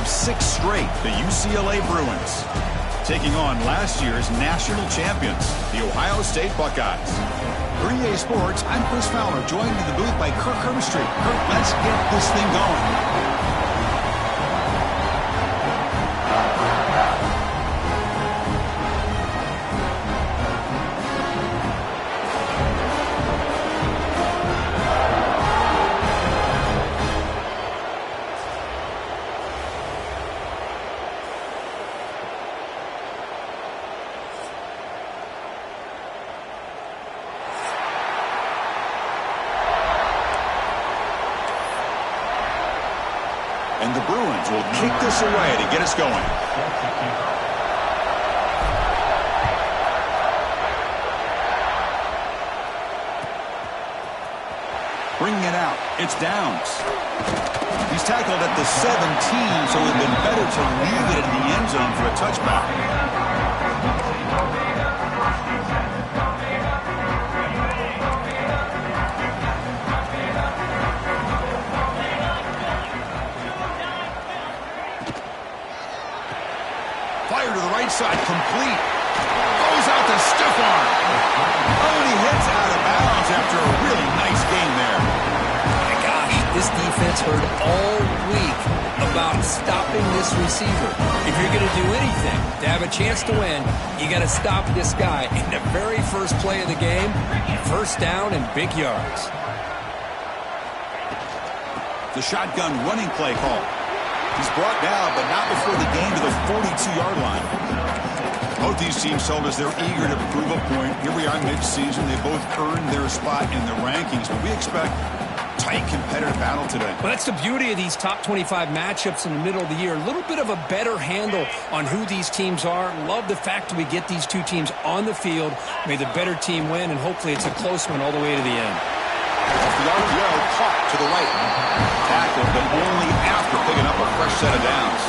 of 6 straight, the UCLA Bruins, taking on last year's national champions, the Ohio State Buckeyes. For EA Sports, I'm Chris Fowler, joined in the booth by Kirk Herbstreit. Kirk, let's get this thing going. And the Bruins will kick this away to get us going. Bringing it out. It's Downs. He's tackled at the 17, so it would have been better to leave it in the end zone for a touchback. Fire to the right side, complete. Goes out to stiff arm. Oh, and he hits out of bounds after a really nice game there. My gosh, this defense heard all week about stopping this receiver. If you're going to do anything to have a chance to win, you got to stop this guy in the very first play of the game. First down and big yards. The shotgun running play call. He's brought down, but not before the game to the 42-yard line. Both these teams told us they're eager to prove a point. Here we are mid-season. They both earned their spot in the rankings, but we expect tight competitive battle today. Well, that's the beauty of these top 25 matchups in the middle of the year. A little bit of a better handle on who these teams are. Love the fact that we get these two teams on the field. May the better team win, and hopefully it's a close one all the way to the end. Off the RPO, caught to the right. Tackled, but only after picking up a fresh set of downs.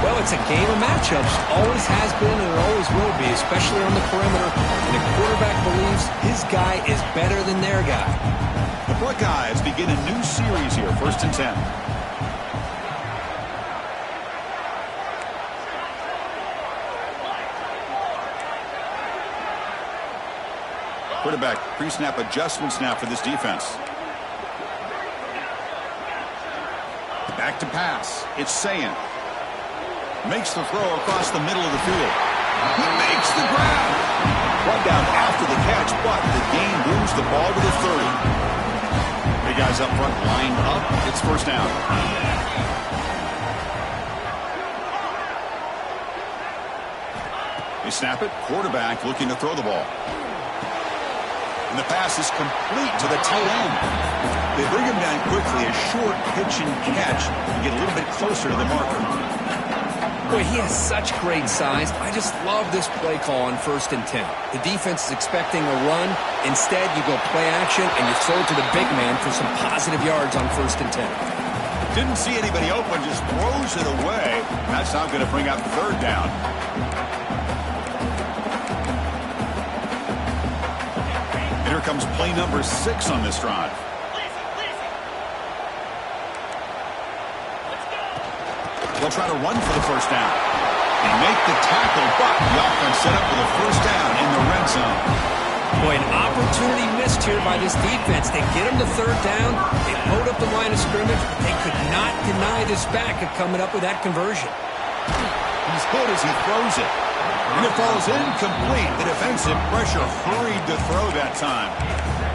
Well, it's a game of matchups. Always has been and it always will be, especially on the perimeter. And the quarterback believes his guy is better than their guy. The Buckeyes begin a new series here, 1st and 10. Quarterback pre-snap adjustment snap for this defense. Back to pass. It's Sayin. Makes the throw across the middle of the field. He makes the grab. Brought down after the catch, but the gain moves the ball to the 30. Big guys up front lined up. It's first down. They snap it. Quarterback looking to throw the ball. And the pass is complete to the tight end. They bring him down quickly, a short pitch and catch, and get a little bit closer to the marker. Boy, he has such great size. I just love this play call on 1st and 10. The defense is expecting a run. Instead, you go play action, and you throw it to the big man for some positive yards on 1st and 10. Didn't see anybody open, just throws it away. That's not going to bring up 3rd down. Here comes play number 6 on this drive. They'll try to run for the first down. They make the tackle, but the offense set up for the first down in the red zone. Boy, an opportunity missed here by this defense. They get him to 3rd down. They load up the line of scrimmage, but they could not deny this back of coming up with that conversion. He's hit as he throws it. And it falls incomplete. The defensive pressure hurried to throw that time.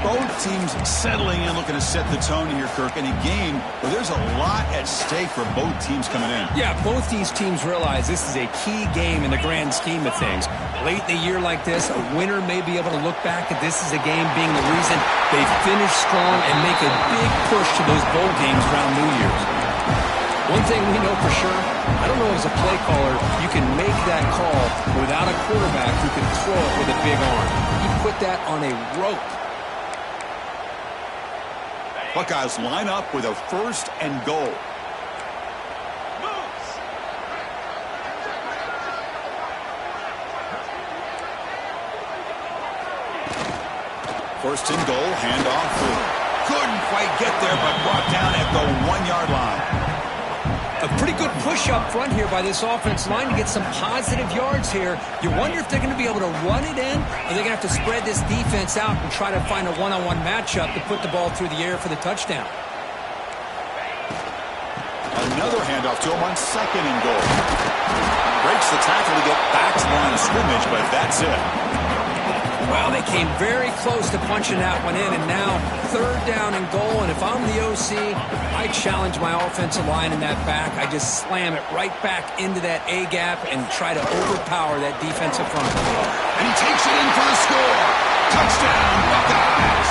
Both teams settling in, looking to set the tone here, Kirk, in a game where there's a lot at stake for both teams coming in. Yeah, both these teams realize this is a key game in the grand scheme of things. Late in a year like this, a winner may be able to look back at this as a game being the reason they finish strong and make a big push to those bowl games around New Year's. One thing we know for sure, I don't know as a play caller, you can make that call without a quarterback who can throw it with a big arm. He put that on a rope. Buckeyes line up with a 1st and goal. First and goal, handoff. Couldn't quite get there, but brought down at the 1-yard line. A pretty good push up front here by this offense line to get some positive yards here. You wonder if they're going to be able to run it in, or they're going to have to spread this defense out and try to find a one-on-one matchup to put the ball through the air for the touchdown. Another handoff to him on 2nd and goal. Breaks the tackle to get back to the line of scrimmage, but that's it. Well, they came very close to punching that one in, and now 3rd down and goal. And if I'm the OC, I challenge my offensive line in that back. I just slam it right back into that A-gap and try to overpower that defensive front. And he takes it in for the score. Touchdown, Buckeyes.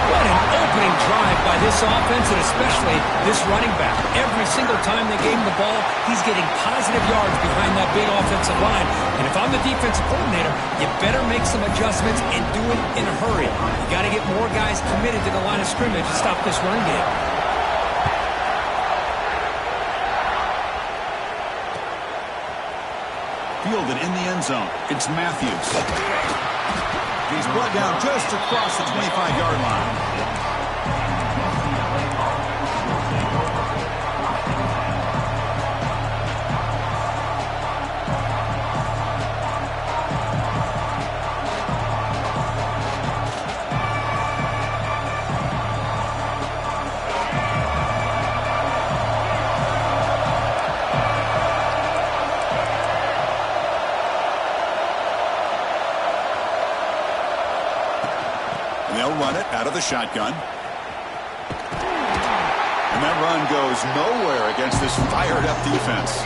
What an opening drive by this offense, and especially this running back. Every single time they gave him the ball, he's getting positive yards behind that big offensive line. And if I'm the defensive coordinator, you better make some adjustments and do it in a hurry. You got to get more guys committed to the line of scrimmage to stop this run game. Fielded in the end zone. It's Matthews. He's brought down just across the 25-yard line. Run it out of the shotgun. And that run goes nowhere against this fired-up defense.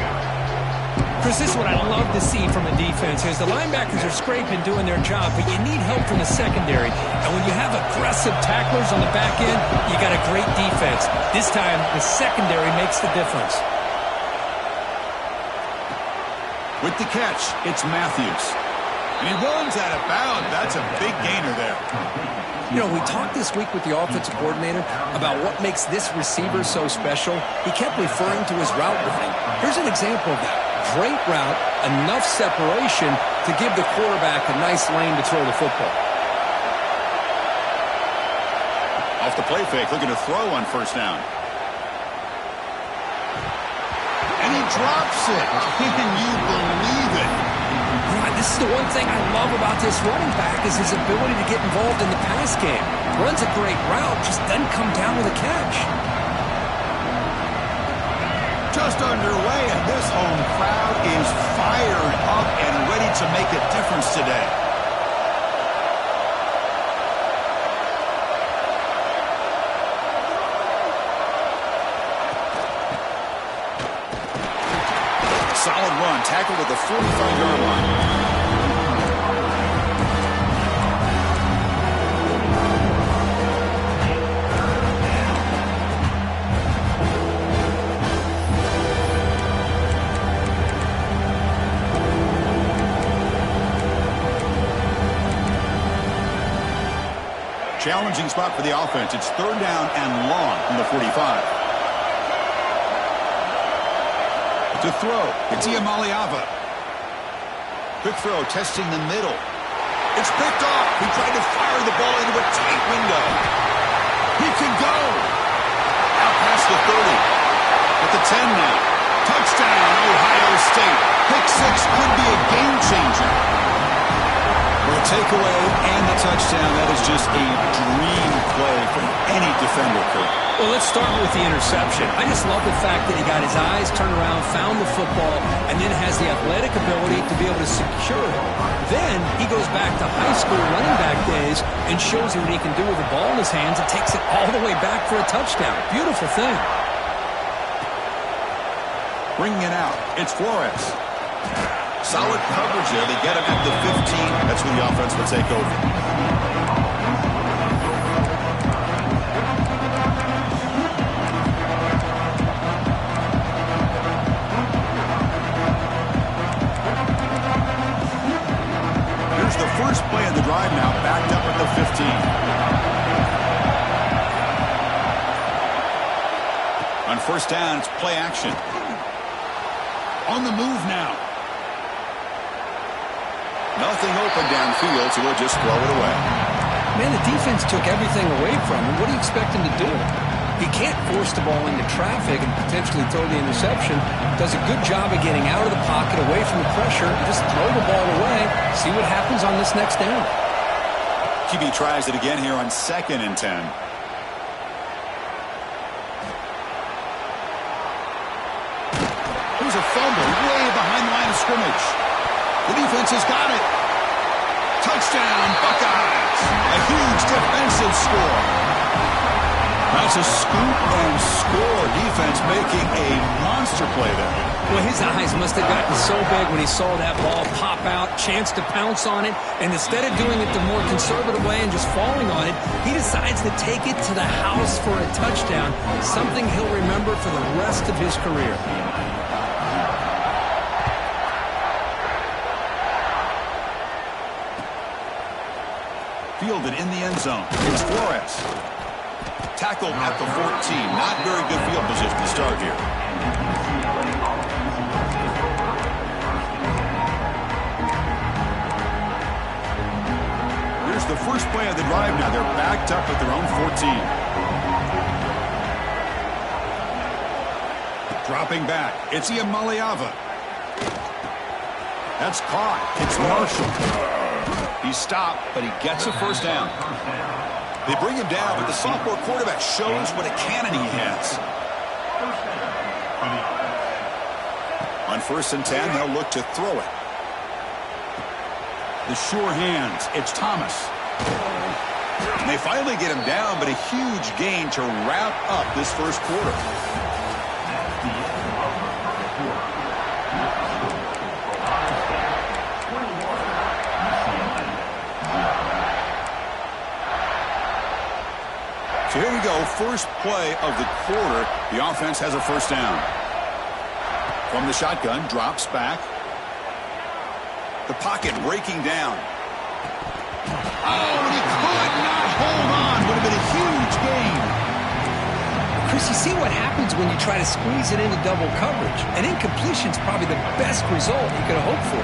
Chris, this is what I love to see from a defense is the linebackers are scraping, doing their job, but you need help from the secondary. And when you have aggressive tacklers on the back end, you got a great defense. This time, the secondary makes the difference. With the catch, it's Matthews. And he runs out of bounds. That's a big gainer there. You know, we talked this week with the offensive coordinator about what makes this receiver so special. He kept referring to his route running. Here's an example of that. Great route, enough separation to give the quarterback a nice lane to throw the football. Off the play fake, looking to throw on 1st down. And he drops it. Can you believe it? This is the one thing I love about this running back is his ability to get involved in the pass game. Runs a great route, just doesn't come down with a catch. Just underway, and this home crowd is fired up and ready to make a difference today. Solid run, tackled at the 45-yard line. Challenging spot for the offense. It's 3rd down and long from the 45. To throw, it's Iamaleava. Quick throw, testing the middle. It's picked off. He tried to fire the ball into a tight window. He can go. Out past the 30. At the 10 now. Touchdown, Ohio State. Pick 6 could be a game changer. For a takeaway and the touchdown, that is just a dream play from any defender, Kurt. Well, let's start with the interception. I just love the fact that he got his eyes turned around, found the football, and then has the athletic ability to be able to secure it. Then he goes back to high school running back days and shows you what he can do with the ball in his hands and takes it all the way back for a touchdown. Beautiful thing. Bringing it out, it's Flores. Solid coverage there. They get him at the 15. That's when the offense will take over. Here's the first play of the drive now, backed up at the 15. On 1st down, it's play action. On the move now. Nothing open downfield, so we'll just throw it away. Man, the defense took everything away from him. What do you expect him to do? He can't force the ball into traffic and potentially throw the interception. Does a good job of getting out of the pocket, away from the pressure, and just throw the ball away. See what happens on this next down. QB tries it again here on 2nd and 10. Here's a fumble way behind the line of scrimmage. The defense has got it. Touchdown, Buckeyes. A huge defensive score. That's a scoop and score. Defense making a monster play there. Well, his eyes must have gotten so big when he saw that ball pop out, chance to pounce on it, and instead of doing it the more conservative way and just falling on it, he decides to take it to the house for a touchdown, something he'll remember for the rest of his career. Fielded in the end zone. It's Flores. Tackled at the 14. Not very good field position to start here. Here's the first play of the drive now. They're backed up at their own 14. Dropping back. It's Iamaleava. That's caught. It's Marshall. He stopped, but he gets a first down. They bring him down, but the sophomore quarterback shows what a cannon he has. On 1st and 10, they'll look to throw it. The sure hands. It's Thomas. And they finally get him down, but a huge gain to wrap up this first quarter. So here we go, first play of the quarter. The offense has a first down. From the shotgun, drops back. The pocket breaking down. Oh, and he could not hold on. Would have been a huge gain. Chris, you see what happens when you try to squeeze it into double coverage. An incompletion is probably the best result you could have hoped for,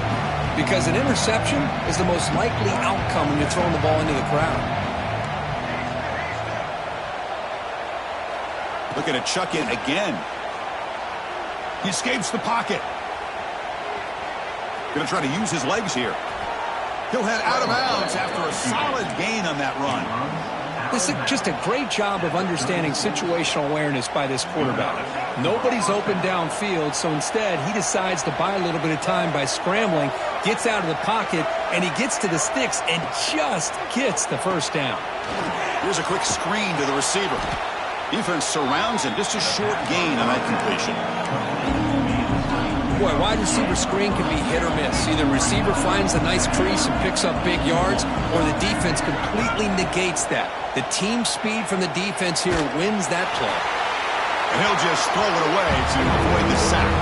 because an interception is the most likely outcome when you're throwing the ball into the crowd. Looking to chuck in again. He escapes the pocket. Going to try to use his legs here. He'll head out of bounds after a solid gain on that run. This is just a great job of understanding situational awareness by this quarterback. Nobody's open downfield, so instead he decides to buy a little bit of time by scrambling, gets out of the pocket, and he gets to the sticks and just gets the first down. Here's a quick screen to the receiver. Defense surrounds him. Just a short gain on that completion. Boy, wide receiver screen can be hit or miss. Either receiver finds a nice crease and picks up big yards, or the defense completely negates that. The team speed from the defense here wins that play. And he'll just throw it away to avoid the sack.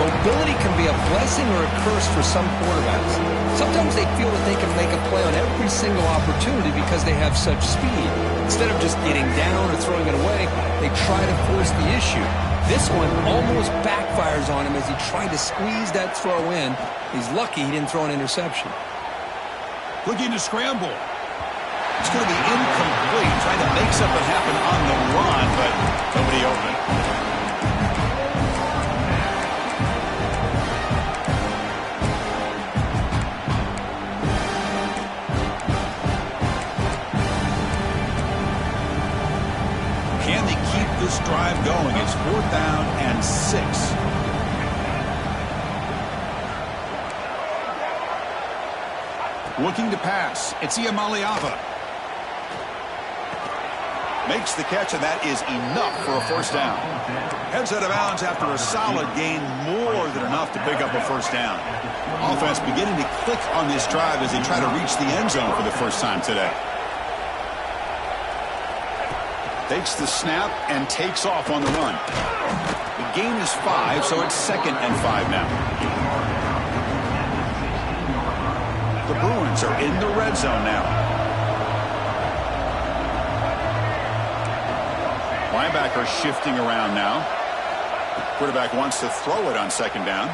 Mobility can be a blessing or a curse for some quarterbacks. Sometimes they feel that they can make a play on every single opportunity because they have such speed. Instead of just getting down or throwing it away, they try to force the issue. This one almost backfires on him as he tried to squeeze that throw in. He's lucky he didn't throw an interception. Looking to scramble. It's going to be incomplete, trying to make something happen on the run, but nobody open. Can they keep this drive going? It's 4th down and 6. Looking to pass. It's Iamaleava. Makes the catch, and that is enough for a first down. Heads out of bounds after a solid gain, more than enough to pick up a first down. Offense beginning to click on this drive as they try to reach the end zone for the first time today. Takes the snap and takes off on the run. The gain is 5, so it's 2nd and 5 now. The Bruins are in the red zone now. Linebacker shifting around now. Quarterback wants to throw it on 2nd down.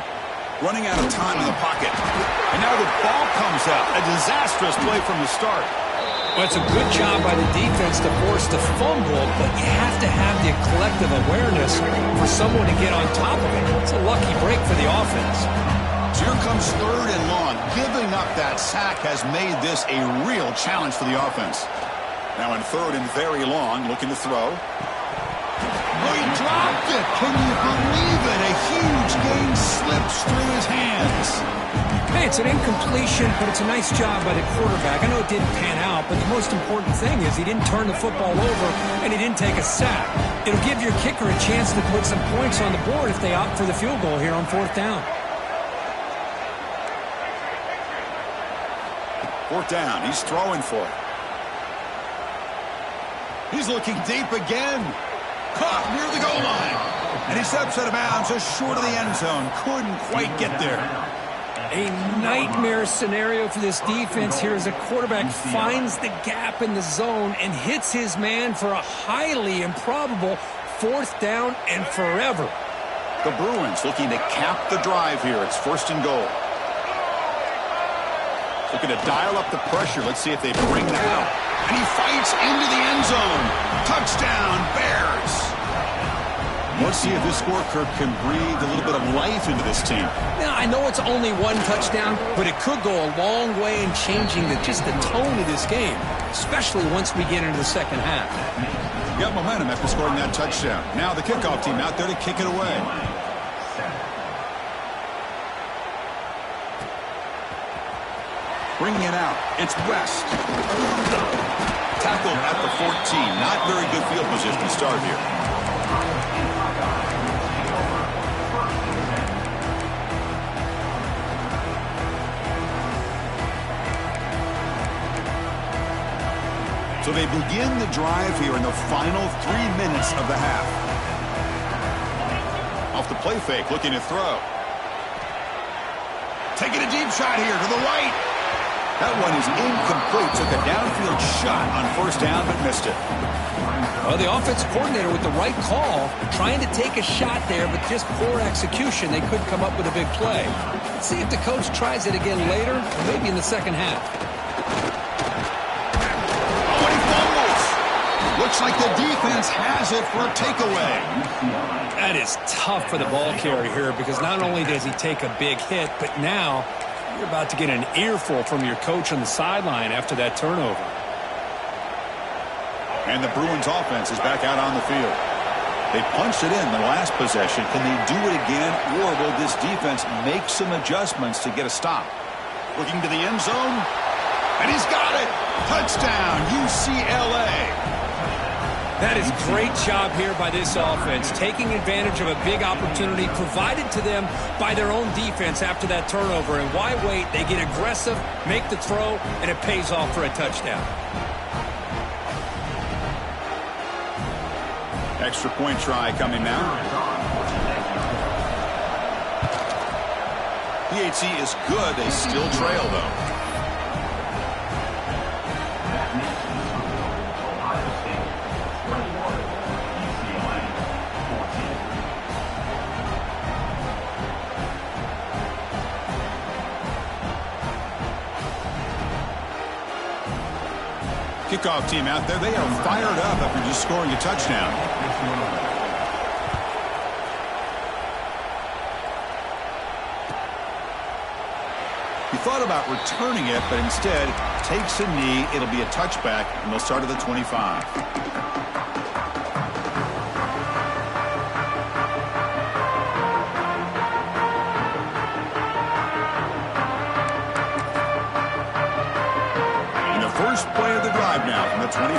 Running out of time in the pocket. And now the ball comes out. A disastrous play from the start. Well, it's a good job by the defense to force the fumble, but you have to have the collective awareness for someone to get on top of it. It's a lucky break for the offense. So here comes 3rd and long. Giving up that sack has made this a real challenge for the offense. Now in 3rd and very long, looking to throw. Oh, he dropped it. Can you believe it? A huge gain slips through his hands. Hey, it's an incompletion, but it's a nice job by the quarterback. I know it didn't pan out, but the most important thing is he didn't turn the football over and he didn't take a sack. It'll give your kicker a chance to put some points on the board if they opt for the field goal here on 4th down. 4th down. He's throwing for it. He's looking deep again. Caught near the goal line. And he steps out of bounds just short of the end zone. Couldn't quite get there. A nightmare scenario for this defense here as a quarterback finds the gap in the zone and hits his man for a highly improbable 4th down and forever. The Bruins looking to cap the drive here. It's 1st and goal. Looking to dial up the pressure. Let's see if they bring that out. And he fights into the end zone. Touchdown, Bears. Let's see if this scorecard can breathe a little bit of life into this team. Now, I know it's only 1 touchdown, but it could go a long way in changing just the tone of this game, especially once we get into the second half. Got momentum after scoring that touchdown. Now the kickoff team out there to kick it away. Bringing it out. It's West. Tackled at the 14. Not very good field position to start here. So they begin the drive here in the final 3 minutes of the half. Off the play fake, looking to throw. Taking a deep shot here to the right. That one is incomplete. Took a downfield shot on 1st down, but missed it. Well, the offensive coordinator with the right call, trying to take a shot there, but just poor execution. They couldn't come up with a big play. Let's see if the coach tries it again later, or maybe in the second half. Looks like the defense has it for a takeaway. That is tough for the ball carrier here because not only does he take a big hit, but now you're about to get an earful from your coach on the sideline after that turnover. And the Bruins offense is back out on the field. They punched it in the last possession. Can they do it again, or will this defense make some adjustments to get a stop? Looking to the end zone, and he's got it. Touchdown, UCLA. That is great job here by this offense, taking advantage of a big opportunity provided to them by their own defense after that turnover. And why wait? They get aggressive, make the throw, and it pays off for a touchdown. Extra point try coming now. PHC is good. They still trail, though. Kickoff team out there. They are fired up after just scoring a touchdown. He thought about returning it, but instead takes a knee. It'll be a touchback, and they'll start at the 25. First play of the drive now from the 25.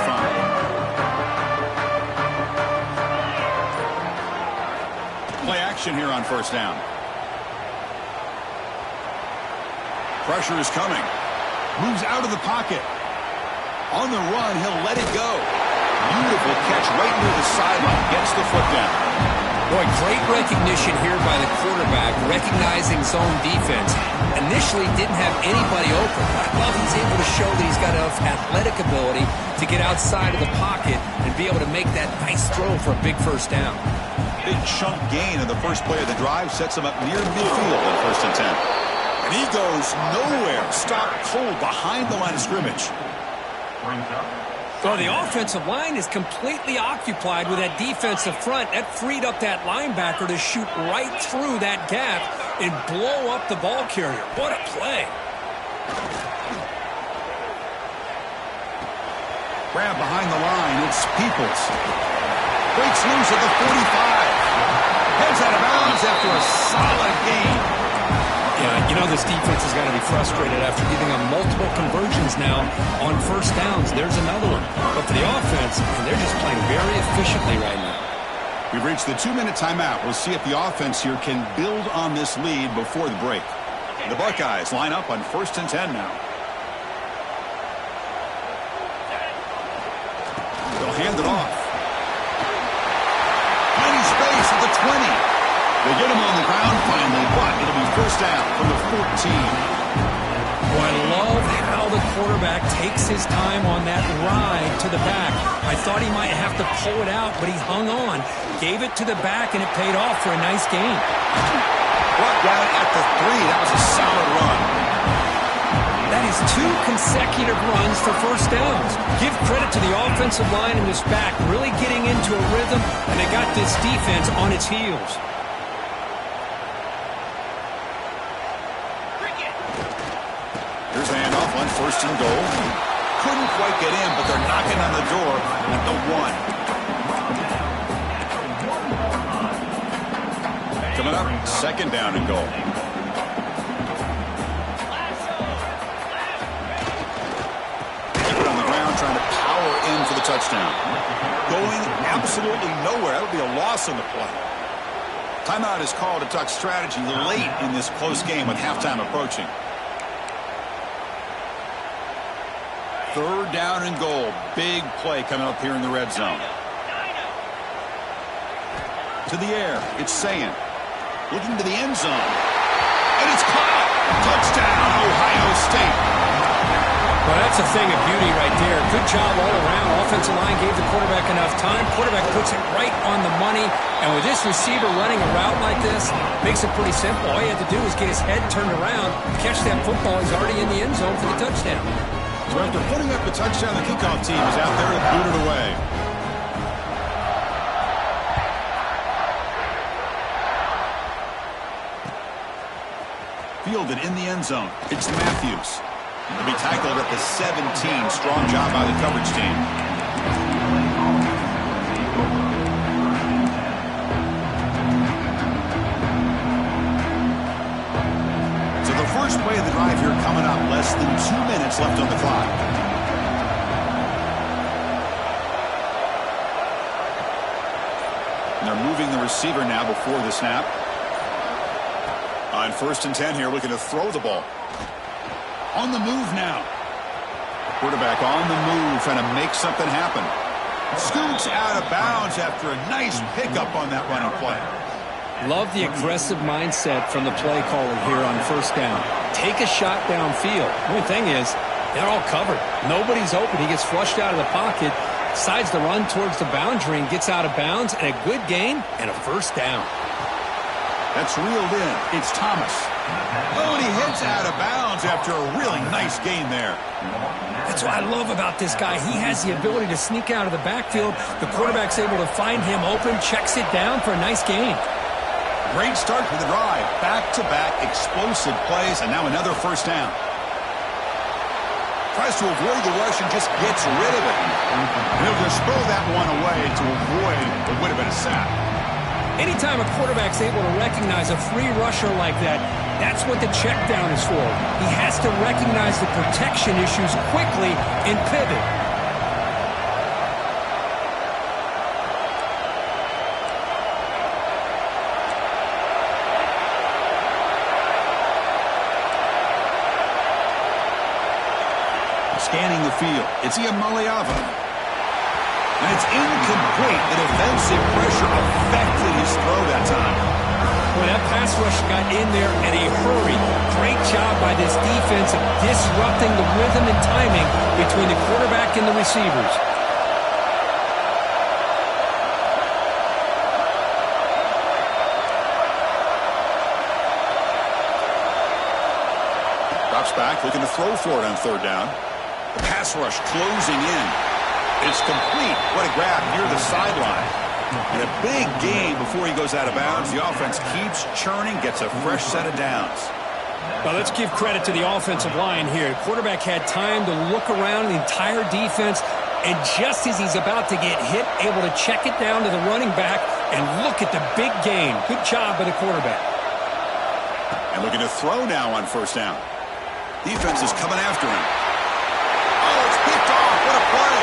Play action here on 1st down. Pressure is coming. Moves out of the pocket. On the run, he'll let it go. Beautiful catch right near the sideline. Gets the foot down. Boy, great recognition here by the quarterback, recognizing zone defense. Initially didn't have anybody open, but I love he's able to show that he's got enough athletic ability to get outside of the pocket and be able to make that nice throw for a big 1st down. Big chunk gain in the first play of the drive sets him up near midfield on 1st and 10. And he goes nowhere. Stopped cold behind the line of scrimmage. So the offensive line is completely occupied with that defensive front. That freed up that linebacker to shoot right through that gap and blow up the ball carrier. What a play. Grab behind the line. It's Peoples. Breaks loose at the 45. Heads out of bounds after a solid gain. Yeah, you know this defense has got to be frustrated after giving them multiple conversions now on first downs. There's another one. But for the offense, they're just playing very efficiently right now. We've reached the 2-minute timeout. We'll see if the offense here can build on this lead before the break. The Buckeyes line up on 1st and 10 now. They'll hand it off. Tiny space at the 20. They get him on the ground finally, but it'll be first down from the 14. Well, I love how the quarterback takes his time on that ride to the back. I thought he might have to pull it out, but he hung on, gave it to the back, and it paid off for a nice gain. Brought down at the 3. That was a solid run. That is 2 consecutive runs for first downs. Give credit to the offensive line in this back, really getting into a rhythm, and they got this defense on its heels. Here's a handoff on 1st and goal. Couldn't quite get in, but they're knocking on the door at the 1. Coming up, 2nd down and goal. On the ground, trying to power in for the touchdown. Going absolutely nowhere. That'll be a loss on the play. Timeout is called to talk strategy late in this close game with halftime approaching. 3rd down and goal. Big play coming up here in the red zone. To the air. It's Sayin. Looking to the end zone. And it's caught. Touchdown, Ohio State. Well, that's a thing of beauty right there. Good job all around. Offensive line gave the quarterback enough time. Quarterback puts it right on the money. And with this receiver running a route like this, makes it pretty simple. All you have to do is get his head turned around, catch that football. He's already in the end zone for the touchdown. So after putting up the touchdown, the kickoff team is out there to boot it away. Fielded in the end zone. It's Matthews. He'll be tackled at the 17. Strong job by the coverage team. So the first play of the drive here coming up. Less than 2 minutes left on the clock. And they're moving the receiver now before the snap. On 1st and 10 here, looking to throw the ball. On the move now. Quarterback on the move, trying to make something happen. Scoots out of bounds after a nice pickup on that running play. Love the aggressive mindset from the play caller here on 1st down. Take a shot downfield. The only thing is, they're all covered. Nobody's open. He gets flushed out of the pocket, decides to run towards the boundary and gets out of bounds, and a good gain and a 1st down. That's reeled in. It's Thomas. Oh, and he heads out of bounds after a really nice gain there. That's what I love about this guy. He has the ability to sneak out of the backfield. The quarterback's able to find him open, checks it down for a nice gain. Great start to the drive. Back-to-back explosive plays, and now another 1st down. Tries to avoid the rush and just gets rid of it. And he'll just throw that one away to avoid what would have been a sack. Anytime a quarterback's able to recognize a free rusher like that, that's what the check down is for. He has to recognize the protection issues quickly and pivot. Scanning the field. It's Iamaleava. And it's incomplete. The defensive pressure affected his throw that time. Boy, that pass rush got in there in a hurry. Great job by this defense of disrupting the rhythm and timing between the quarterback and the receivers. Drops back, looking to throw for it on 3rd down. Pass rush closing in. It's complete. What a grab near the sideline. And a big gain before he goes out of bounds. The offense keeps churning, gets a fresh set of downs. Well, let's give credit to the offensive line here. The quarterback had time to look around the entire defense, and just as he's about to get hit, able to check it down to the running back, and look at the big gain. Good job by the quarterback. And looking to throw now on first down. Defense is coming after him. Oh, it's picked off. What a play.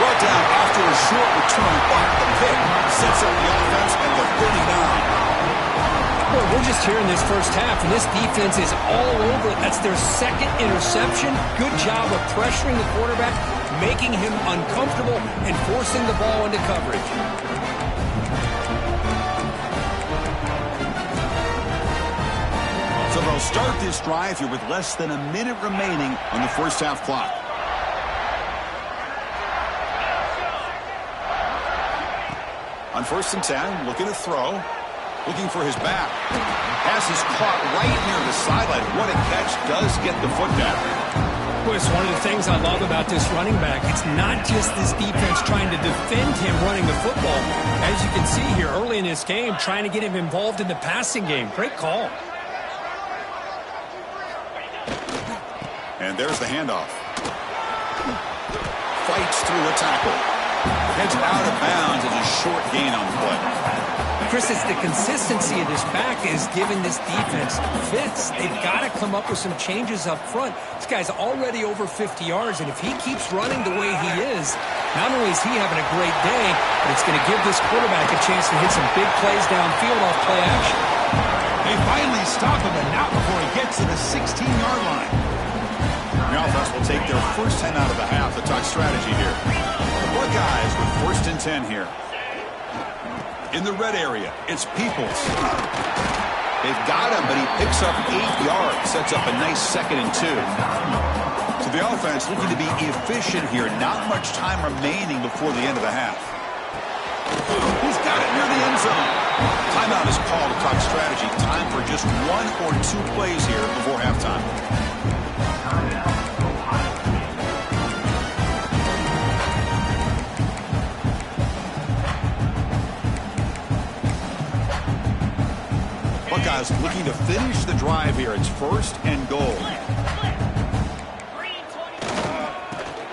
Brought down after a short return, but the pick sets up the offense at the 39. Well, we're just here in this first half, and this defense is all over it. That's their second interception. Good job of pressuring the quarterback, making him uncomfortable, and forcing the ball into coverage. So they'll start this drive here with less than a minute remaining on the first half clock. On 1st and 10, looking to throw. Looking for his back. Pass is caught right near the sideline. What a catch. Does get the foot down. Boy, it's one of the things I love about this running back. It's not just this defense trying to defend him running the football. As you can see here early in this game, trying to get him involved in the passing game. Great call. And there's the handoff. Fights through a tackle. Heads out of bounds as a short gain on the play. Chris, it's the consistency of this back is giving this defense fits. They've got to come up with some changes up front. This guy's already over 50 yards, and if he keeps running the way he is, not only is he having a great day, but it's going to give this quarterback a chance to hit some big plays downfield off play action. They finally stop him, and not before he gets to the 16-yard line. The offense will take their first 10 out of the half. The talk strategy here. The Buckeyes with 1st and 10 here. In the red area, it's Peoples. They've got him, but he picks up 8 yards. Sets up a nice 2nd and 2. So the offense looking to be efficient here. Not much time remaining before the end of the half. He's got it near the end zone. Timeout is called to talk strategy. Time for just 1 or 2 plays here before halftime. Buckeyes looking to finish the drive here. It's 1st and goal.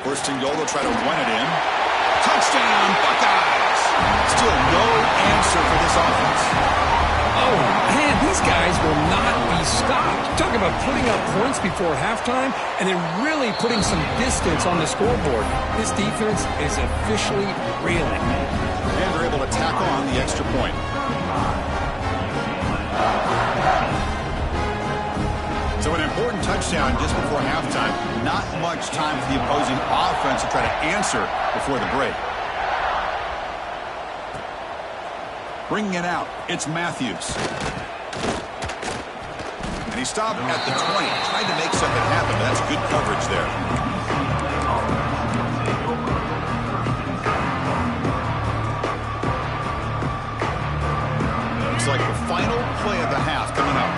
1st and goal. They'll try to run it in. Touchdown, Buckeyes! Still no answer for this offense. Oh, man, these guys will not be stopped. Talking about putting up points before halftime and then really putting some distance on the scoreboard. This defense is officially reeling. And they're able to tack on the extra point. So an important touchdown just before halftime. Not much time for the opposing offense to try to answer before the break. Bringing it out, it's Matthews. And he stopped at the 20, trying to make something happen, but that's good coverage there. Looks like the final play of the half coming up.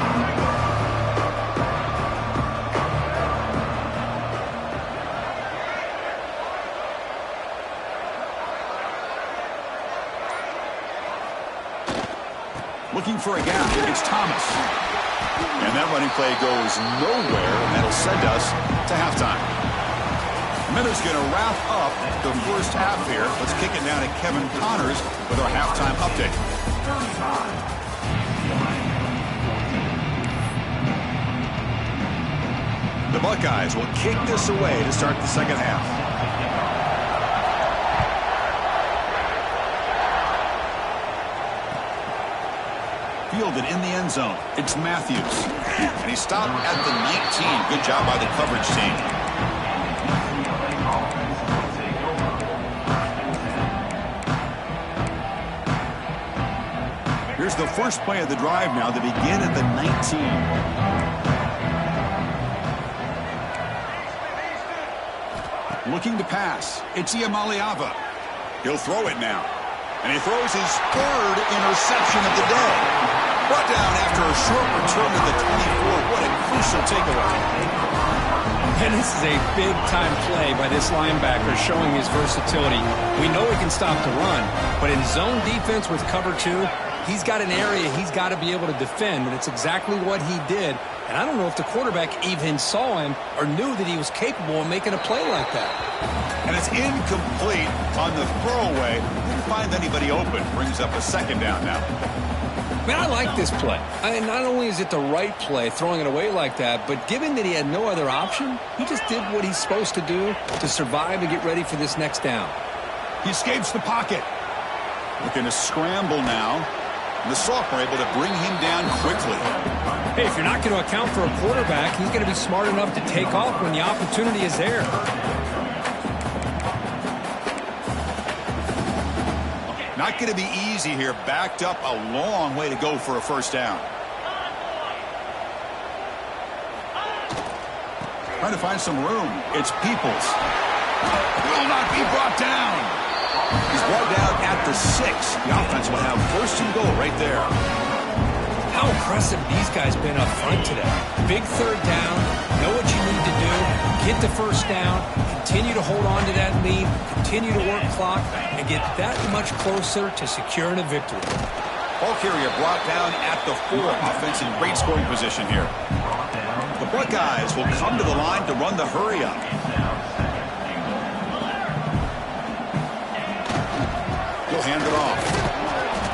Looking for a gap. It's Thomas. And that running play goes nowhere, and that'll send us to halftime. Miller's going to wrap up the first half here. Let's kick it down to Kevin Connors with our halftime update. The Buckeyes will kick this away to start the second half. Fielded in the end zone. It's Matthews. And he stopped at the 19. Good job by the coverage team. Here's the first play of the drive now. They begin at the 19. Looking to pass. It's Iamaleava. He'll throw it now. And he throws his 3rd interception of the day. Brought down after a short return to the 24. What a crucial takeaway. And this is a big-time play by this linebacker showing his versatility. We know he can stop the run, but in zone defense with cover 2, he's got an area he's got to be able to defend, and it's exactly what he did. And I don't know if the quarterback even saw him or knew that he was capable of making a play like that. And it's incomplete on the throwaway. Didn't find anybody open. Brings up a second down now. Man, I like this play. Not only is it the right play, throwing it away like that, but given that he had no other option, he just did what he's supposed to do to survive and get ready for this next down. He escapes the pocket. Looking to scramble now. The Sophomore able to bring him down quickly. Hey, if you're not going to account for a quarterback, he's going to be smart enough to take off when the opportunity is there. Not going to be easy here. Backed up a long way to go for a first down. Trying to find some room. It's Peoples. Will not be brought down. He's brought down at the 6. The offense will have first and goal right there. How impressive these guys been up front today. Big third down. Know what you need to do. Get the first down. Continue to hold on to that lead. Continue to work clock and get that much closer to securing a victory. Ball carrier brought down at the 4. Offense in great scoring position here. The Buckeyes will come to the line to run the hurry up. He'll hand it off.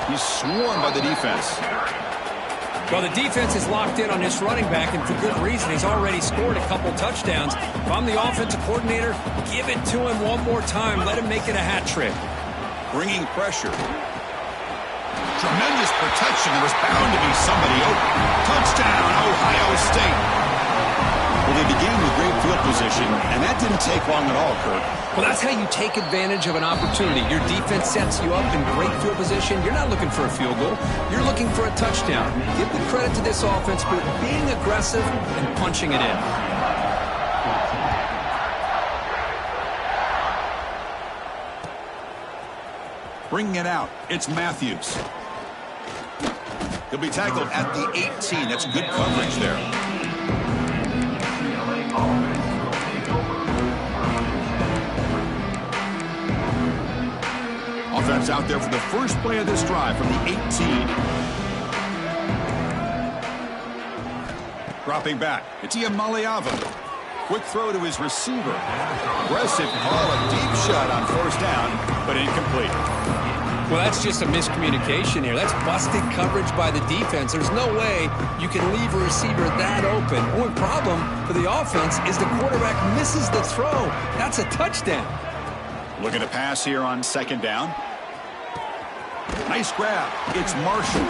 He's swarmed by the defense. Well, the defense is locked in on this running back, and for good reason. He's already scored a couple touchdowns. If I'm the offensive coordinator, give it to him one more time. Let him make it a hat trick. Bringing pressure. Tremendous protection. There was bound to be somebody open. Touchdown, Ohio State. Well, they began with great field position, and that didn't take long at all, Kurt. Well, that's how you take advantage of an opportunity. Your defense sets you up in great field position. You're not looking for a field goal. You're looking for a touchdown. Give the credit to this offense for being aggressive and punching it in. Bringing it out, it's Matthews. He'll be tackled at the 18. That's good coverage there. Offense out there for the first play of this drive from the 18. Dropping back, it's Maliava. Quick throw to his receiver. Aggressive call, a deep shot on first down, but incomplete. Well, that's just a miscommunication here. That's busted coverage by the defense. There's no way you can leave a receiver that open. Only problem for the offense is the quarterback misses the throw. That's a touchdown. Looking to pass here on second down. Nice grab. It's Marshall.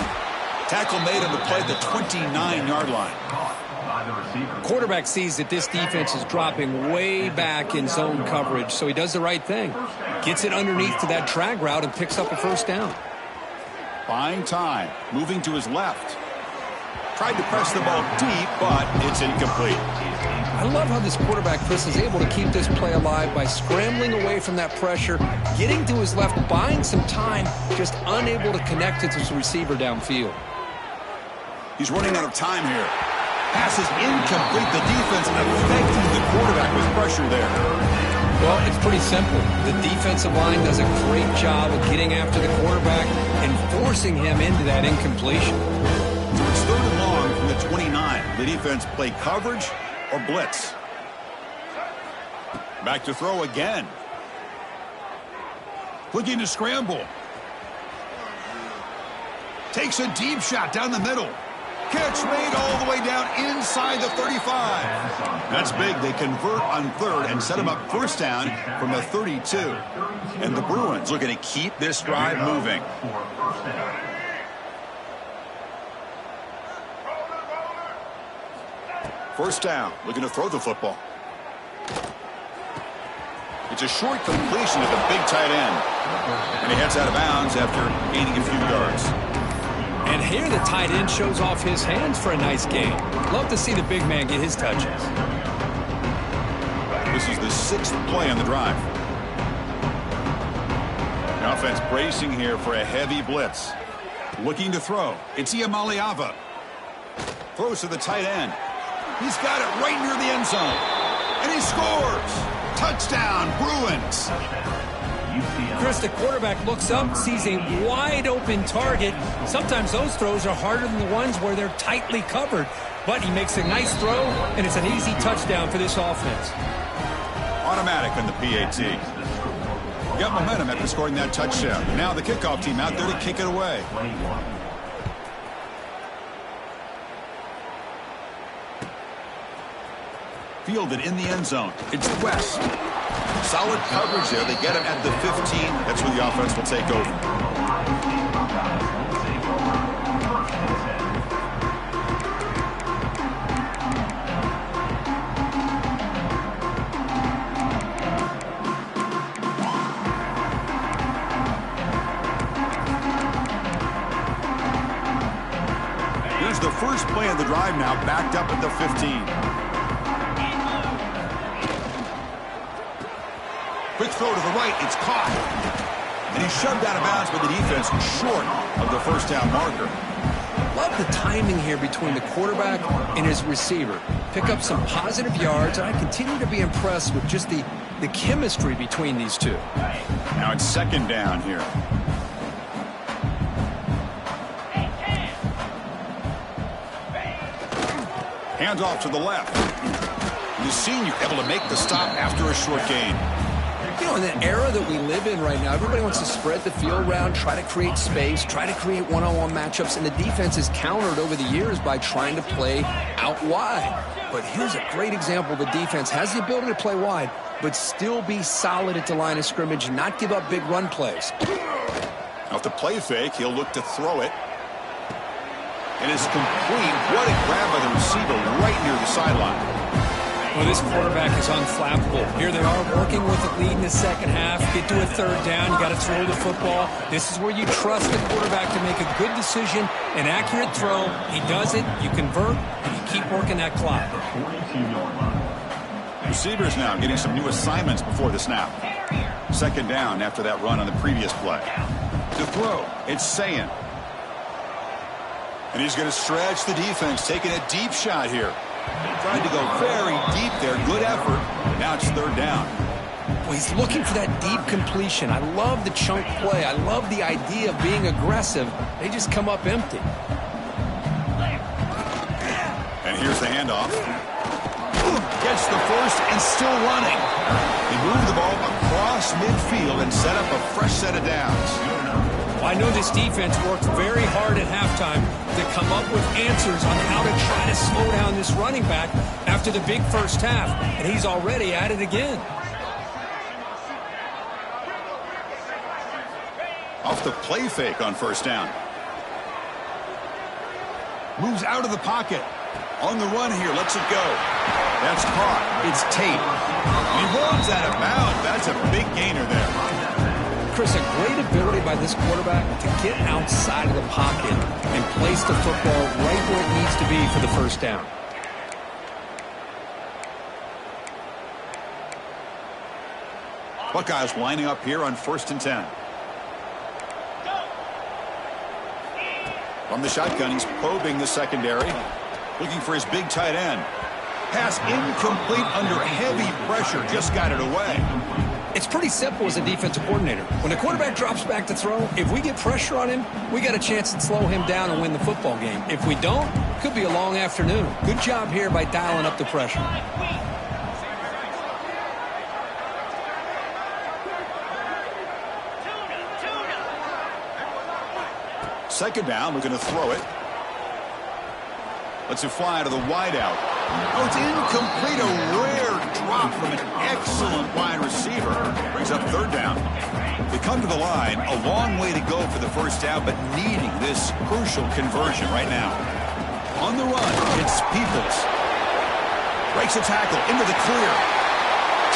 Tackle made on the play at the 29-yard line. Quarterback sees that this defense is dropping way back in zone coverage, so he does the right thing. Gets it underneath to that drag route and picks up a first down. Buying time. Moving to his left. Tried to press the ball deep, but it's incomplete. I love how this quarterback, Chris, is able to keep this play alive by scrambling away from that pressure, getting to his left, buying some time, just unable to connect it to his receiver downfield. He's running out of time here. Pass is incomplete. The defense affecting the quarterback with pressure there. Well, it's pretty simple. The defensive line does a great job of getting after the quarterback and forcing him into that incompletion. So it's third and long from the 29. The defense play coverage or blitz. Back to throw again. Looking to scramble. Takes a deep shot down the middle. Catch made all the way down inside the 35. That's big. They convert on third and set him up first down from the 32. And the Bruins looking to keep this drive moving. First down, looking to throw the football. It's a short completion to the big tight end. And he heads out of bounds after gaining a few yards. And here the tight end shows off his hands for a nice gain. Love to see the big man get his touches. This is the 6th play on the drive. The offense bracing here for a heavy blitz. Looking to throw. It's Maliava. Throws to the tight end. He's got it right near the end zone. And And he scores! Touchdown, Bruins! Chris, the quarterback looks up, sees a wide-open target. Sometimes those throws are harder than the ones where they're tightly covered. But he makes a nice throw, and it's an easy touchdown for this offense. Automatic on the PAT. Got momentum after scoring that touchdown. Now the kickoff team out there to kick it away. Fielded in the end zone. It's West. Solid coverage there. They get him at the 15. That's where the offense will take over. Here's the first play of the drive now, backed up at the 15. Quick throw to the right, it's caught. And he's shoved out of bounds with the defense short of the first down marker. Love the timing here between the quarterback and his receiver. Pick up some positive yards, and I continue to be impressed with just the chemistry between these two. Now it's second down here. Hands off to the left. The senior able to make the stop after a short gain. You know, in the era that we live in right now, everybody wants to spread the field around, try to create space, try to create one-on-one matchups, and the defense is countered over the years by trying to play out wide. But here's a great example. The defense has the ability to play wide, but still be solid at the line of scrimmage, not give up big run plays. Off the play fake, he'll look to throw it. And it's complete. What a grab by the receiver right near the sideline. Well, this quarterback is unflappable. Here they are working with the lead in the second half. Get to a third down. You got to throw the football. This is where you trust the quarterback to make a good decision, an accurate throw. He does it. You convert, and you keep working that clock. Receivers now getting some new assignments before the snap. Second down after that run on the previous play. To throw, it's Sayin. And he's going to stretch the defense, taking a deep shot here. Tried to go very deep there. Good effort. Now it's third down. Well, he's looking for that deep completion. I love the chunk play. I love the idea of being aggressive. They just come up empty. And here's the handoff. Gets the first and still running. He moved the ball across midfield and set up a fresh set of downs. I know this defense worked very hard at halftime to come up with answers on how to try to slow down this running back after the big first half, and he's already at it again. Off the play fake on first down. Moves out of the pocket. On the run here, lets it go. That's caught. It's Tate. He runs out of bounds. That's a big gainer there. Chris, a great ability by this quarterback to get outside of the pocket and place the football right where it needs to be for the first down. Buckeyes lining up here on 1st and 10. From the shotgun, he's probing the secondary, looking for his big tight end. Pass incomplete under heavy pressure, just got it away. It's pretty simple as a defensive coordinator. When the quarterback drops back to throw, if we get pressure on him, we got a chance to slow him down and win the football game. If we don't, it could be a long afternoon. Good job here by dialing up the pressure. Second down, we're going to throw it. Lets it fly to the wideout. Oh, it's incomplete. A rare drop from an excellent wide receiver. Brings up third down. They come to the line. A long way to go for the first down, but needing this crucial conversion right now. On the run, it's Peoples. Breaks a tackle into the clear.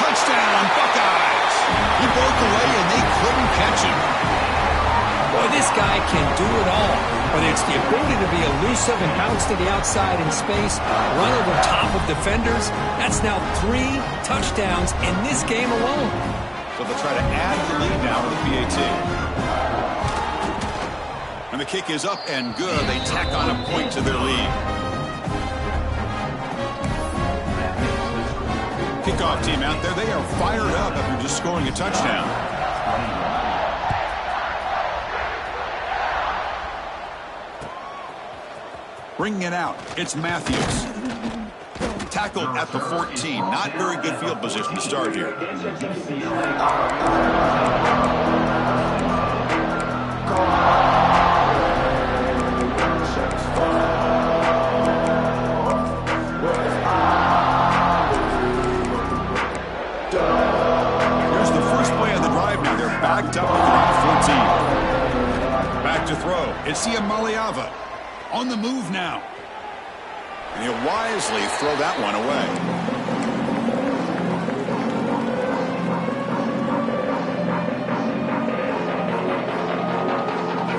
Touchdown, Buckeyes. He broke away, and they couldn't catch him. Boy, this guy can do it all. Whether it's the ability to be elusive and bounce to the outside in space, run over top of defenders, that's now 3 touchdowns in this game alone. So they'll try to add the lead now to the PAT. And the kick is up and good. They tack on a point to their lead. Kickoff team out there, they are fired up after just scoring a touchdown. Bringing it out, it's Matthews. Tackled at the 14. Not very good field position to start here. Here's the first play of the drive now. They're backed up at the 14. Back to throw. It's Maliava on the move now. And he'll wisely throw that one away.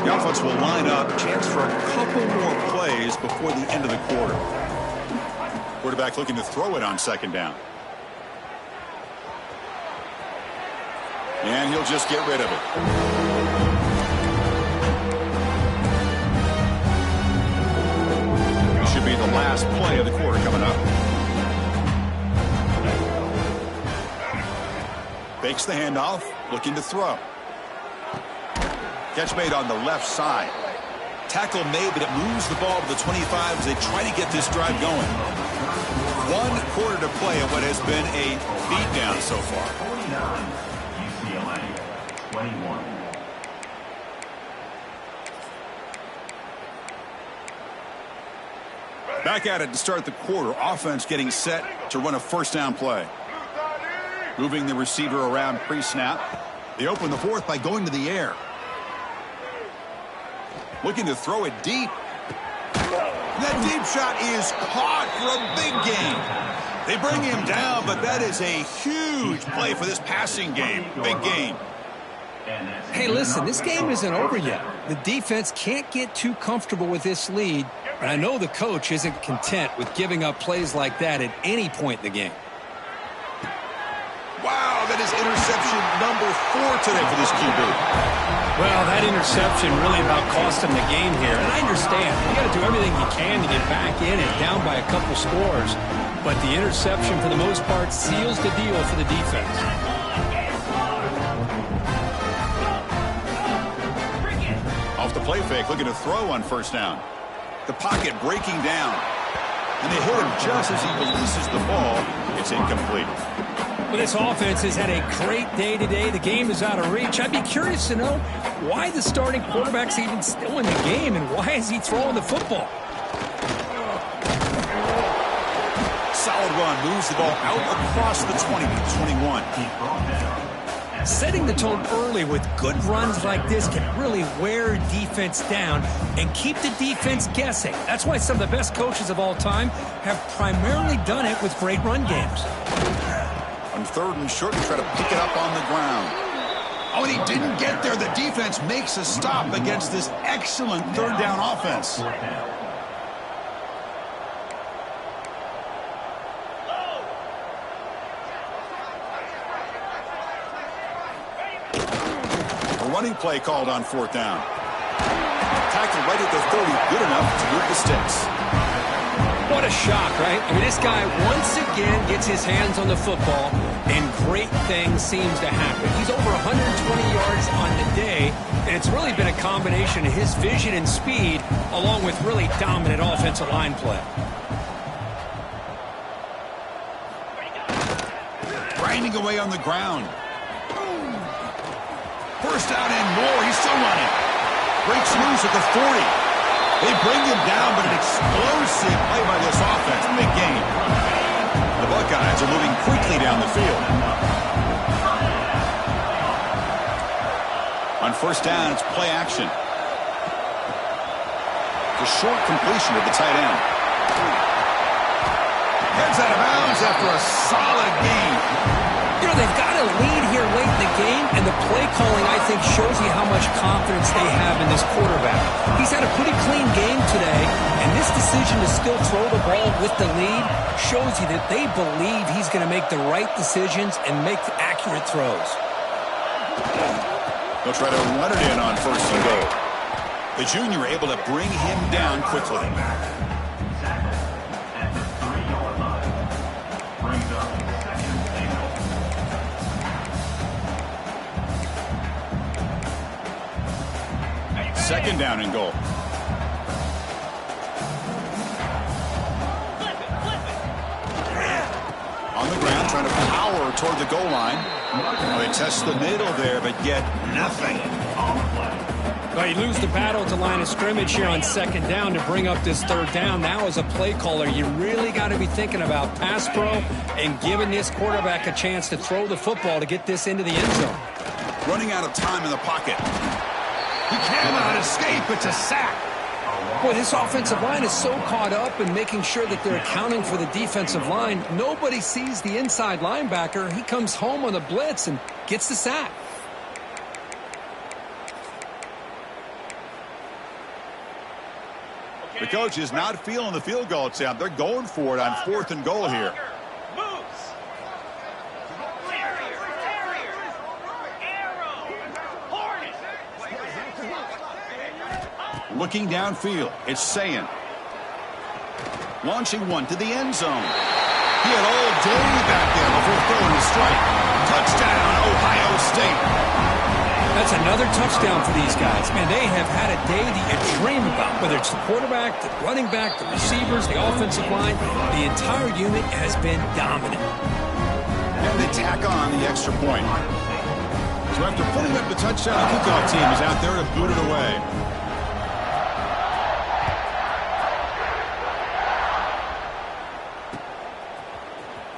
The offense will line up. Chance for a couple more plays before the end of the quarter. Quarterback looking to throw it on second down. And he'll just get rid of it. Be the last play of the quarter coming up. Fakes the handoff, looking to throw. Catch made on the left side. Tackle made, but it moves the ball to the 25 as they try to get this drive going. 1 quarter to play in what has been a beatdown so far. 49, UCLA, 21. Back at it to start the quarter. Offense getting set to run a first down play. Moving the receiver around pre-snap. They open the fourth by going to the air. Looking to throw it deep. That deep shot is caught for a big gain. They bring him down, but that is a huge play for this passing game. Big gain. Hey, listen, this game isn't over yet. The defense can't get too comfortable with this lead. And I know the coach isn't content with giving up plays like that at any point in the game. Wow, that is interception number 4 today for this QB. Well, that interception really about cost him the game here. And I understand. You got to do everything you can to get back in and down by a couple scores. But the interception, for the most part, seals the deal for the defense. Off the play fake, looking to throw on first down. The pocket breaking down. And they hit him just as he releases the ball. It's incomplete. Well, this offense has had a great day today. The game is out of reach. I'd be curious to know why the starting quarterback's even still in the game and why is he throwing the football? Solid run. Moves the ball out across the 20 to 21. Setting the tone early with good runs like this can really wear defense down and keep the defense guessing. That's why some of the best coaches of all time have primarily done it with great run games. On third and short, try to pick it up on the ground. Oh, and he didn't get there. The defense makes a stop against this excellent third down offense. Running play called on fourth down. Tackle right at the 30, good enough to move the sticks. What a shock, right? I mean, this guy once again gets his hands on the football, and great things seems to happen. He's over 120 yards on the day, and it's really been a combination of his vision and speed, along with really dominant offensive line play. Grinding away on the ground. First down and more. He's still running. Breaks loose at the 40. They bring him down, but an explosive play by this offense. Big game. The Buckeyes are moving quickly down the field. On first down, it's play action. The short completion of the tight end. Heads out of bounds after a solid game. You know, they've got a lead here late in the game, and the play calling, I think, shows you how much confidence they have in this quarterback. He's had a pretty clean game today, and this decision to still throw the ball with the lead shows you that they believe he's going to make the right decisions and make the accurate throws. They'll try to run it in on first and goal. The junior able to bring him down quickly. second down and goal. On the ground, trying to power toward the goal line. Well, they test the middle there, but get nothing. Well, you lose the battle at the line of scrimmage here on second down to bring up this third down. Now, as a play caller, you really got to be thinking about pass pro and giving this quarterback a chance to throw the football to get this into the end zone. Running out of time in the pocket. He cannot escape. It's a sack. Boy, this offensive line is so caught up in making sure that they're accounting for the defensive line. Nobody sees the inside linebacker. He comes home on the blitz and gets the sack. The coach is not feeling the field goal attempt. They're going for it on 4th and goal here. Looking downfield, it's Sayin. Launching one to the end zone. He had all day back there before throwing the strike. Touchdown, Ohio State. That's another touchdown for these guys. Man, they have had a day that you dream about. Whether it's the quarterback, the running back, the receivers, the offensive line, the entire unit has been dominant. And they tack on the extra point. So after putting up the touchdown, the kickoff team is out there to boot it away.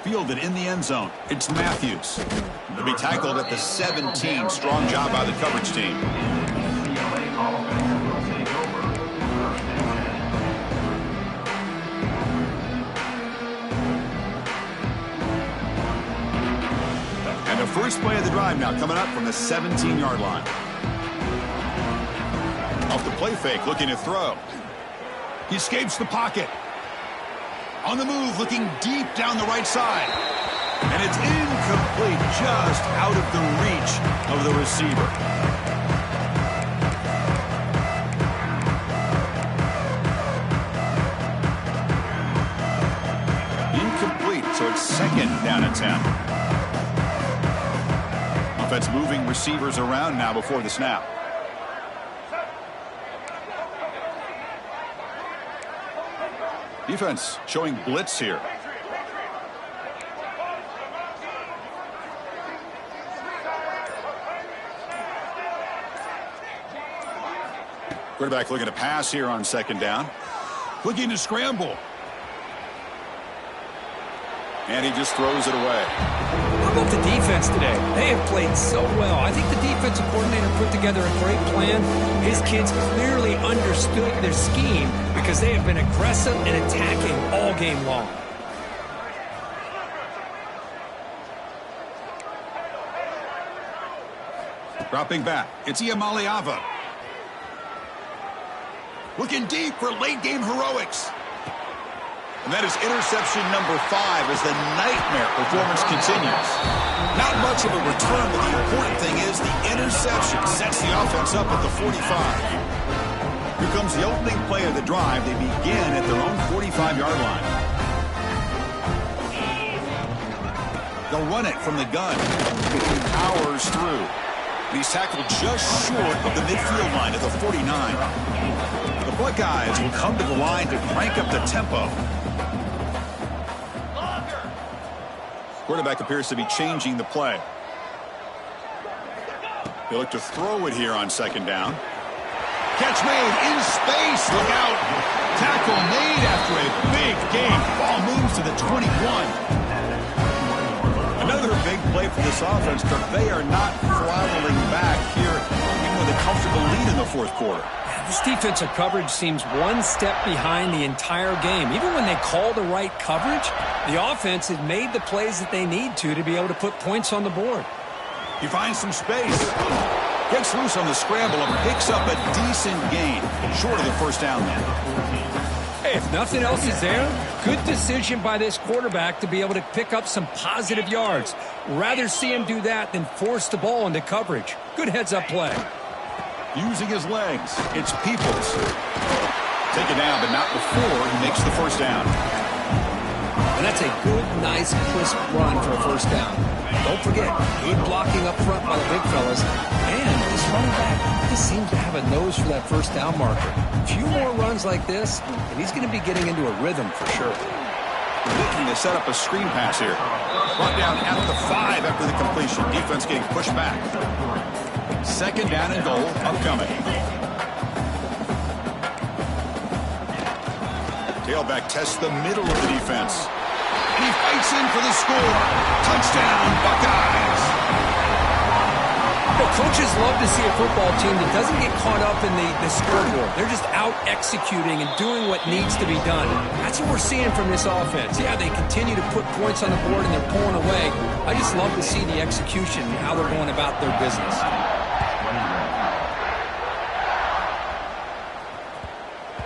Fielded in the end zone. It's Matthews. He'll be tackled at the 17. Strong job by the coverage team. And the first play of the drive now coming up from the 17-yard line. Off the play fake, looking to throw. He escapes the pocket. On the move, looking deep down the right side. And it's incomplete, just out of the reach of the receiver. Incomplete, so it's 2nd down and 10. Offense moving receivers around now before the snap. Defense showing blitz here. Quarterback looking to pass here on 2nd down. Looking to scramble. And he just throws it away. How about the defense today? They have played so well. I think the defensive coordinator put together a great plan. His kids clearly understood their scheme because they have been aggressive and attacking all game long. Dropping back, it's Iamaleava. Looking deep for late-game heroics. And that is interception number 5 as the nightmare performance continues. Not much of a return, but the important thing is the interception sets the offense up at the 45. Here comes the opening play of the drive. They begin at their own 45-yard line. They'll run it from the gun. Powers through. He's tackled just short of the midfield line at the 49. The Buckeyes will come to the line to crank up the tempo. Quarterback appears to be changing the play. They look to throw it here on 2nd down. Catch made in space. Look out. Tackle made after a big gain. Ball moves to the 21. Another big play for this offense, but they are not throttling back here, even with a comfortable lead in the 4th quarter. This defensive coverage seems one step behind the entire game. Even when they call the right coverage, the offense has made the plays that they need to be able to put points on the board. He finds some space. Gets loose on the scramble and picks up a decent gain. Short of the 1st down then. Hey, if nothing else is there, good decision by this quarterback to be able to pick up some positive yards. Rather see him do that than force the ball into coverage. Good heads-up play. Using his legs, it's Peoples. Take it down, but not before he makes the 1st down. And that's a good, nice, crisp run for a 1st down. Don't forget, good blocking up front by the big fellas. And this running back just seems to have a nose for that first down marker. A few more runs like this, and he's going to be getting into a rhythm for sure. Looking to set up a screen pass here. Brought down at the 5 after the completion. Defense getting pushed back. Second down and goal upcoming. Tailback tests the middle of the defense. And he fights in for the score. Touchdown, Buckeyes. Well, coaches love to see a football team that doesn't get caught up in the scoreboard. They're just out executing and doing what needs to be done. That's what we're seeing from this offense. Yeah, they continue to put points on the board and they're pulling away. I just love to see the execution and how they're going about their business.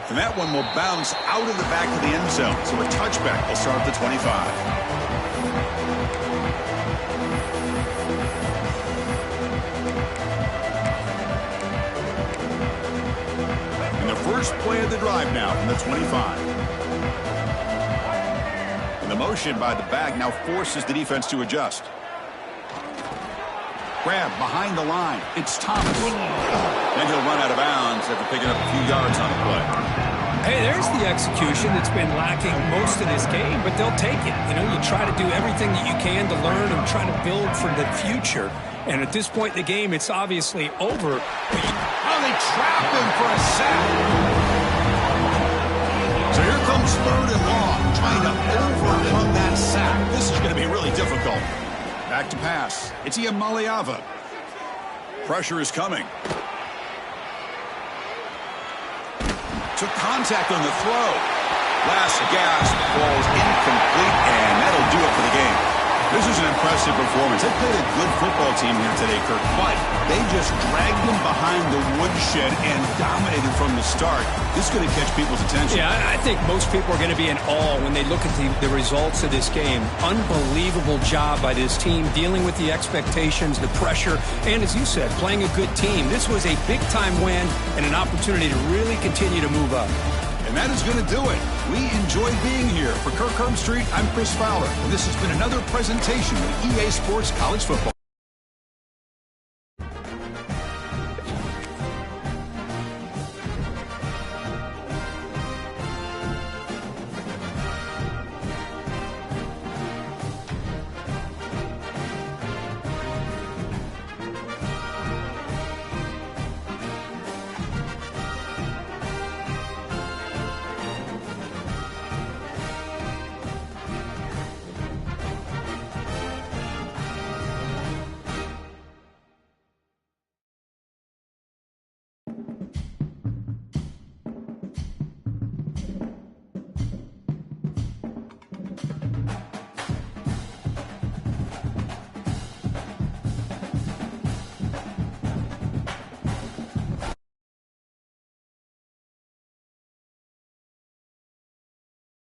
And that one will bounce out of the back of the end zone. So a touchback will start at the 25. And the first play of the drive now from the 25. And the motion by the back now forces the defense to adjust. Grab behind the line. It's Thomas. And he'll run out of bounds after picking up a few yards on the play. Hey, there's the execution that's been lacking most of this game, but they'll take it. You know, you try to do everything that you can to learn and try to build for the future. And at this point in the game, it's obviously over. Oh, they trap him for a sack. So here comes 3rd and long, trying to overcome that sack. This is going to be really difficult. Back to pass. It's Iamaleava. Pressure is coming. Took contact on the throw. Last gasp falls incomplete, and that'll do it for the game. This is an impressive performance. They played a good football team here today, Kirk, but they just dragged them behind the woodshed and dominated from the start. This is going to catch people's attention. Yeah, I think most people are going to be in awe when they look at the results of this game. Unbelievable job by this team dealing with the expectations, the pressure, and as you said, playing a good team. This was a big-time win and an opportunity to really continue to move up. And that is going to do it. We enjoyed being here. For Kirk Herbstreit, I'm Chris Fowler. And this has been another presentation of EA Sports College Football.